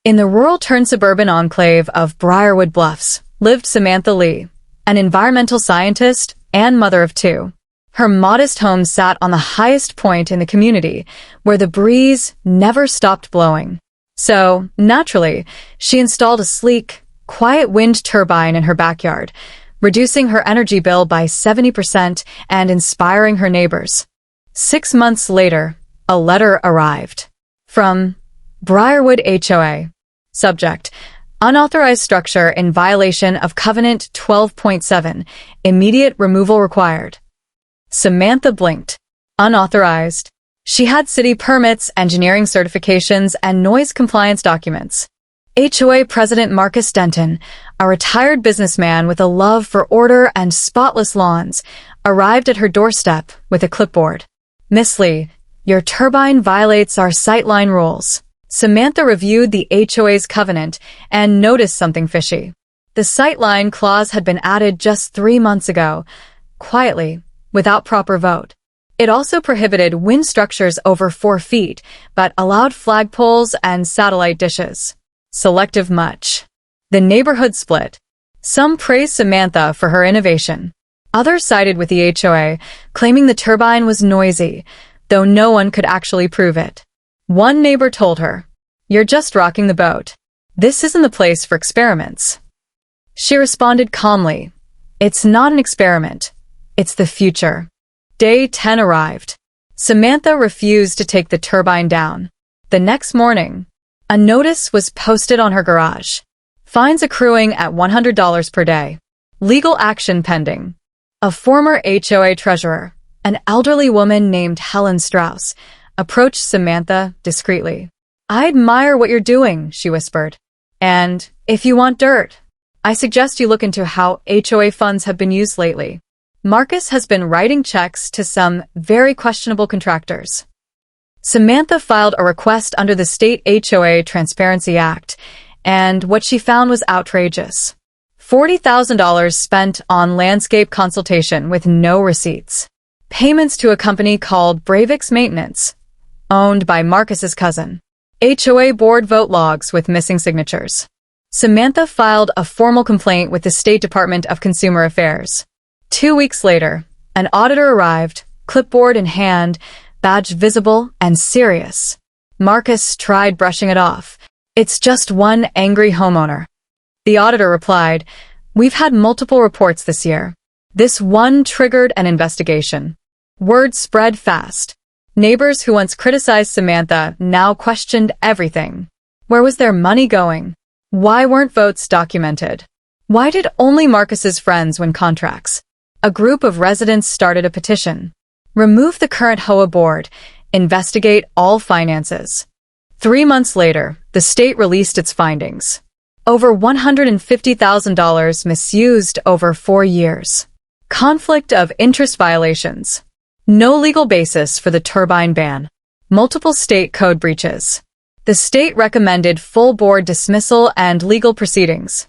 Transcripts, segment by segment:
In the rural-turned-suburban enclave of Briarwood Bluffs lived Samantha Leigh, an environmental scientist and mother of two. Her modest home sat on the highest point in the community, where the breeze never stopped blowing. So, naturally, she installed a sleek, quiet wind turbine in her backyard, reducing her energy bill by 70% and inspiring her neighbors. 6 months later, a letter arrived. From Briarwood HOA. Subject: Unauthorized structure in violation of Covenant 12.7. Immediate removal required. Samantha blinked. Unauthorized. She had city permits, engineering certifications, and noise compliance documents. HOA President Marcus Denton, a retired businessman with a love for order and spotless lawns, arrived at her doorstep with a clipboard. Miss Leigh, your turbine violates our sightline rules. Samantha reviewed the HOA's covenant and noticed something fishy. The sightline clause had been added just 3 months ago, quietly, without proper vote. It also prohibited wind structures over 4 feet, but allowed flagpoles and satellite dishes. Selective much. The neighborhood split. Some praised Samantha for her innovation. Others sided with the HOA, claiming the turbine was noisy, though no one could actually prove it. One neighbor told her, "You're just rocking the boat. This isn't the place for experiments." She responded calmly, "It's not an experiment. It's the future." Day 10 arrived. Samantha refused to take the turbine down. The next morning, a notice was posted on her garage. Fines accruing at $100 per day. Legal action pending. A former HOA treasurer, an elderly woman named Helen Strauss, approached Samantha discreetly. "I admire what you're doing," she whispered. "And if you want dirt, I suggest you look into how HOA funds have been used lately. Marcus has been writing checks to some very questionable contractors." Samantha filed a request under the State HOA Transparency Act, and what she found was outrageous. $40,000 spent on landscape consultation with no receipts. Payments to a company called Bravix Maintenance, owned by Marcus's cousin. HOA board vote logs with missing signatures. Samantha filed a formal complaint with the State Department of Consumer Affairs. 2 weeks later, an auditor arrived, clipboard in hand, badge visible and serious. Marcus tried brushing it off. "It's just one angry homeowner." The auditor replied, "We've had multiple reports this year. This one triggered an investigation." Word spread fast. Neighbors who once criticized Samantha now questioned everything. Where was their money going? Why weren't votes documented? Why did only Marcus's friends win contracts? A group of residents started a petition. Remove the current HOA board. Investigate all finances. 3 months later, the state released its findings. Over $150,000 misused over 4 years. Conflict of interest violations. No legal basis for the turbine ban. Multiple state code breaches. The state recommended full board dismissal and legal proceedings.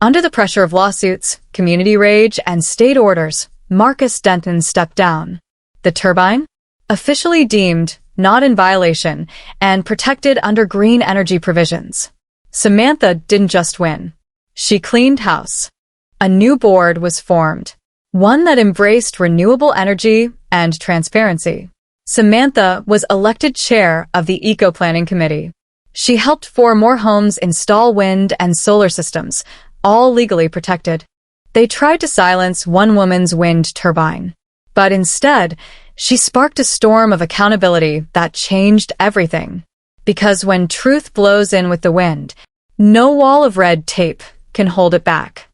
Under the pressure of lawsuits, community rage, and state orders, Marcus Denton stepped down. The turbine? Officially deemed not in violation and protected under green energy provisions. Samantha didn't just win. She cleaned house. A new board was formed, one that embraced renewable energy and transparency. Samantha was elected chair of the Eco-Planning Committee. She helped 4 more homes install wind and solar systems, all legally protected. They tried to silence one woman's wind turbine. But instead, she sparked a storm of accountability that changed everything. Because when truth blows in with the wind, no wall of red tape can hold it back.